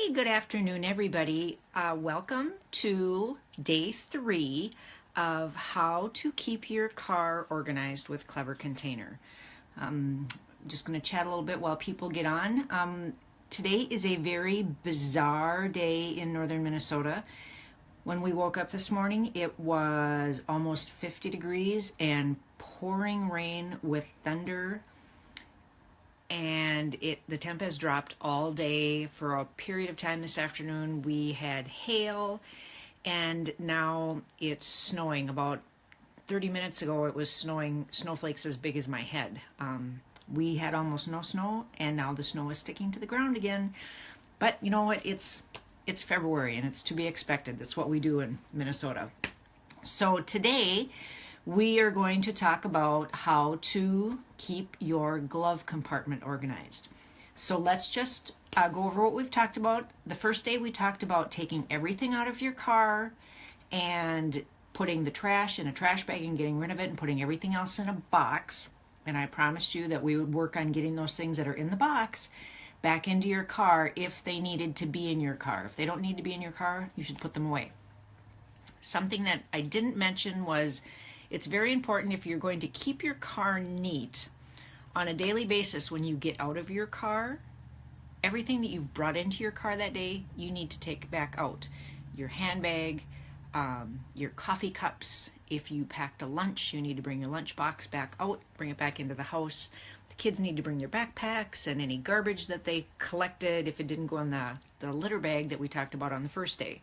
Hey, good afternoon, everybody. Welcome to day 3 of how to keep your car organized with Clever Container. Just going to chat a little bit while people get on. Today is a very bizarre day in northern Minnesota. When we woke up this morning, it was almost 50 degrees and pouring rain with thunder. And the temp has dropped all day. For a period of time this afternoon, we had hail, and now it's snowing. About 30 minutes ago, it was snowing snowflakes as big as my head. We had almost no snow, and now the snow is sticking to the ground again. But you know what? It's February, and it's to be expected. That's what we do in Minnesota. So today, we are going to talk about how to keep your glove compartment organized. So let's just go over what we've talked about. The first day we talked about taking everything out of your car and putting the trash in a trash bag and getting rid of it and putting everything else in a box. And I promised you that we would work on getting those things that are in the box back into your car if they needed to be in your car. If they don't need to be in your car, you should put them away. Something that I didn't mention was it's very important if you're going to keep your car neat on a daily basis when you get out of your car. Everything that you've brought into your car that day, you need to take back out. Your handbag, your coffee cups. If you packed a lunch, you need to bring your lunch box back out, bring it back into the house. The kids need to bring their backpacks and any garbage that they collected if it didn't go in the litter bag that we talked about on the first day.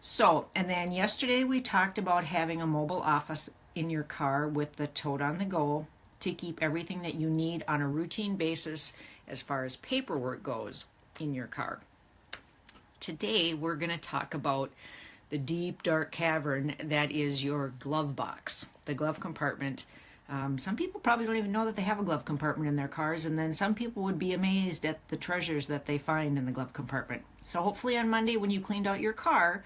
So, and then yesterday we talked about having a mobile office in your car with the tote on the go to keep everything that you need on a routine basis as far as paperwork goes in your car. Today we're going to talk about the deep dark cavern that is your glove box, the glove compartment. Some people probably don't even know that they have a glove compartment in their cars, and then some people would be amazed at the treasures that they find in the glove compartment. So hopefully on Monday when you cleaned out your car,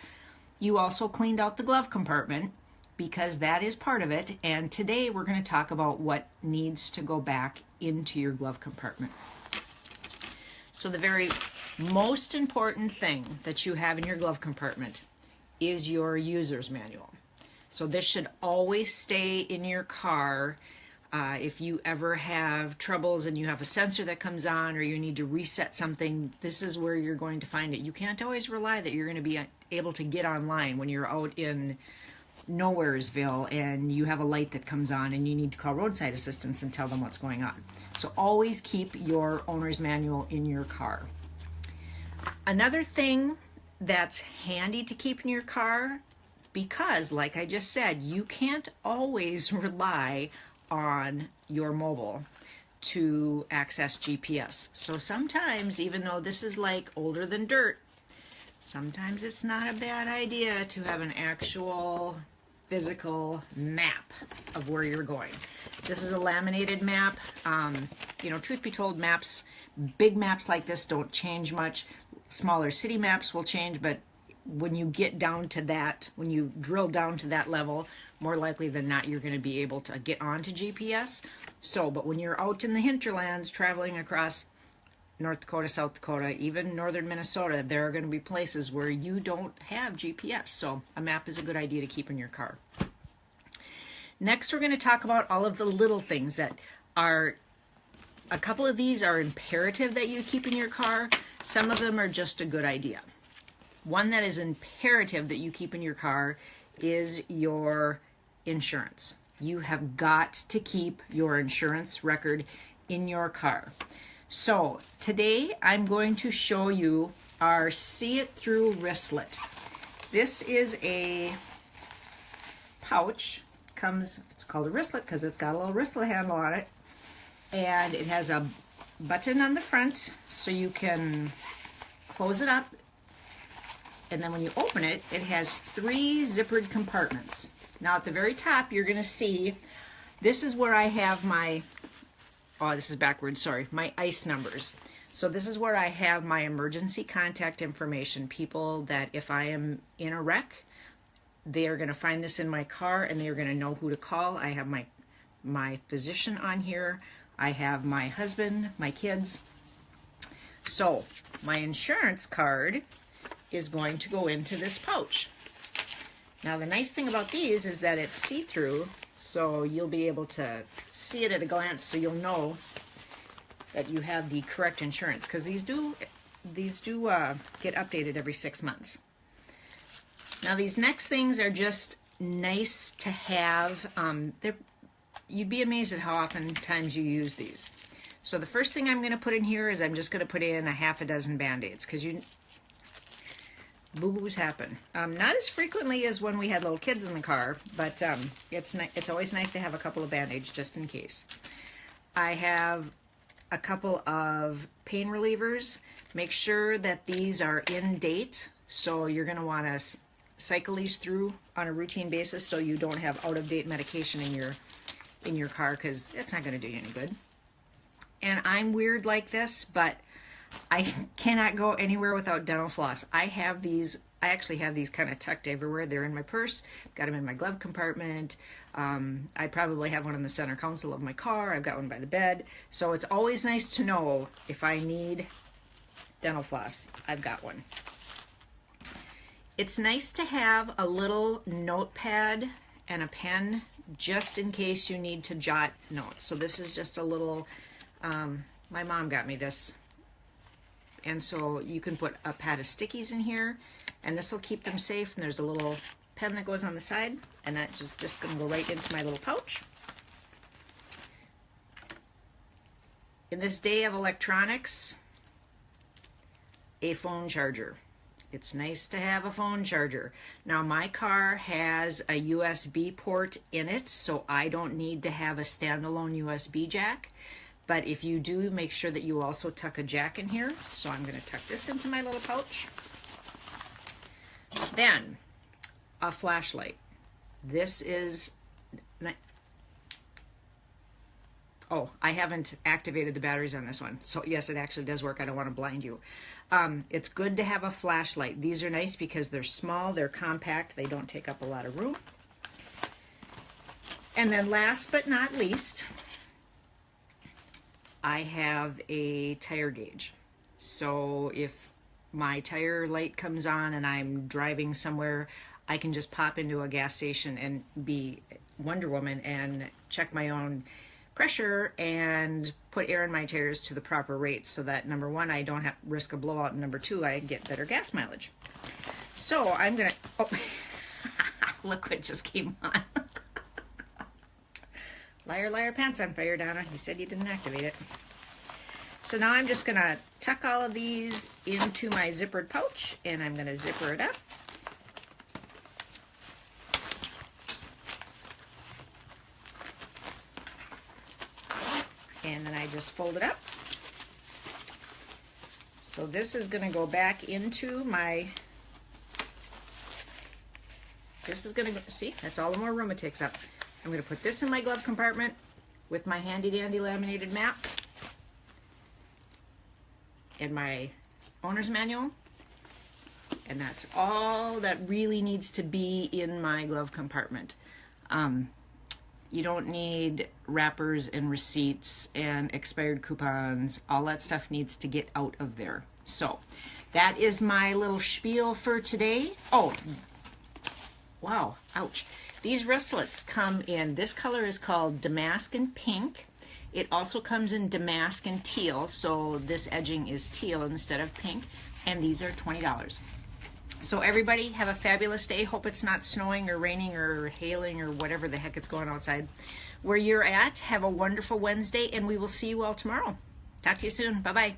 you also cleaned out the glove compartment, because that is part of it. And today we're going to talk about what needs to go back into your glove compartment. So the very most important thing that you have in your glove compartment is your user's manual. So this should always stay in your car. If you ever have troubles and you have a sensor that comes on or you need to reset something, this is where you're going to find it. You can't always rely that you're going to be able to get online when you're out in Nowheresville and you have a light that comes on and you need to call roadside assistance and tell them what's going on. So always keep your owner's manual in your car. Another thing that's handy to keep in your car, because like I just said, you can't always rely on your mobile to access GPS. So sometimes, even though this is like older than dirt, sometimes it's not a bad idea to have an actual physical map of where you're going. This is a laminated map. Truth be told, maps, big maps like this don't change much. Smaller city maps will change, but when you get down to that, when you drill down to that level, more likely than not, you're going to be able to get onto GPS. But when you're out in the hinterlands traveling across North Dakota, South Dakota, even northern Minnesota, there are going to be places where you don't have GPS. So a map is a good idea to keep in your car. Next, we're going to talk about all of the little things that are, a couple of these are imperative that you keep in your car. Some of them are just a good idea. One that is imperative that you keep in your car is your insurance. You have got to keep your insurance record in your car. So today I'm going to show you our See It Through wristlet. This is a pouch. It's called a wristlet because it's got a little wristlet handle on it. And it has a button on the front so you can close it up. And then when you open it, it has 3 zippered compartments. Now at the very top, you're going to see, this is where I have my, this is backwards, sorry, my ICE numbers. So this is where I have my emergency contact information. People that if I am in a wreck, they are going to find this in my car and they are going to know who to call. I have my physician on here. I have my husband, my kids. So my insurance card is going to go into this pouch. Now the nice thing about these is that it's see-through, so you'll be able to see it at a glance, so you'll know that you have the correct insurance, because these do get updated every 6 months. Now these next things are just nice to have. You'd be amazed at how often times you use these. So the first thing I'm going to put in here is I'm just going to put in a half a dozen Band-Aids, because boo-boos happen. Not as frequently as when we had little kids in the car, but it's always nice to have a couple of Band-Aids just in case. I have a couple of pain relievers. Make sure that these are in date, so you're going to want to cycle these through on a routine basis so you don't have out-of-date medication in your car, because it's not going to do you any good. And I'm weird like this, but I cannot go anywhere without dental floss. I actually have these kind of tucked everywhere. They're in my purse, got them in my glove compartment. I probably have one in the center console of my car. I've got one by the bed. So it's always nice to know if I need dental floss, I've got one. It's nice to have a little notepad and a pen just in case you need to jot notes. So this is just a little, my mom got me this. And so you can put a pad of stickies in here, and this will keep them safe. And there's a little pen that goes on the side, and that's just going to go right into my little pouch. In this day of electronics, a phone charger. It's nice to have a phone charger. Now my car has a USB port in it, so I don't need to have a standalone USB jack. But if you do, make sure that you also tuck a jack in here. So I'm going to tuck this into my little pouch. Then, a flashlight. This is... Oh, I haven't activated the batteries on this one. So yes, it actually does work. I don't want to blind you. It's good to have a flashlight. These are nice because they're small, they're compact, they don't take up a lot of room. And then last but not least, I have a tire gauge. So if my tire light comes on and I'm driving somewhere, I can just pop into a gas station and be Wonder Woman and check my own pressure and put air in my tires to the proper rate, so that number one, I don't have risk a blowout, and number two, I get better gas mileage. So I'm gonna, oh, look what just came on. Liar, liar, pants on fire, Donna. You said you didn't activate it. So now I'm just gonna tuck all of these into my zippered pouch, and I'm gonna zipper it up. And then I just fold it up. So this is going to go back into my, this is going to, see, that's all the more room it takes up. I'm going to put this in my glove compartment with my handy dandy laminated map and my owner's manual. And that's all that really needs to be in my glove compartment. You don't need wrappers and receipts and expired coupons. All that stuff needs to get out of there. So that is my little spiel for today. Oh, wow, ouch. These wristlets come in, this color is called damask and pink. It also comes in damask and teal, so this edging is teal instead of pink, and these are $20. So everybody have a fabulous day. Hope it's not snowing or raining or hailing or whatever the heck it's going outside where you're at. Have a wonderful Wednesday, and we will see you all tomorrow. Talk to you soon. Bye-bye.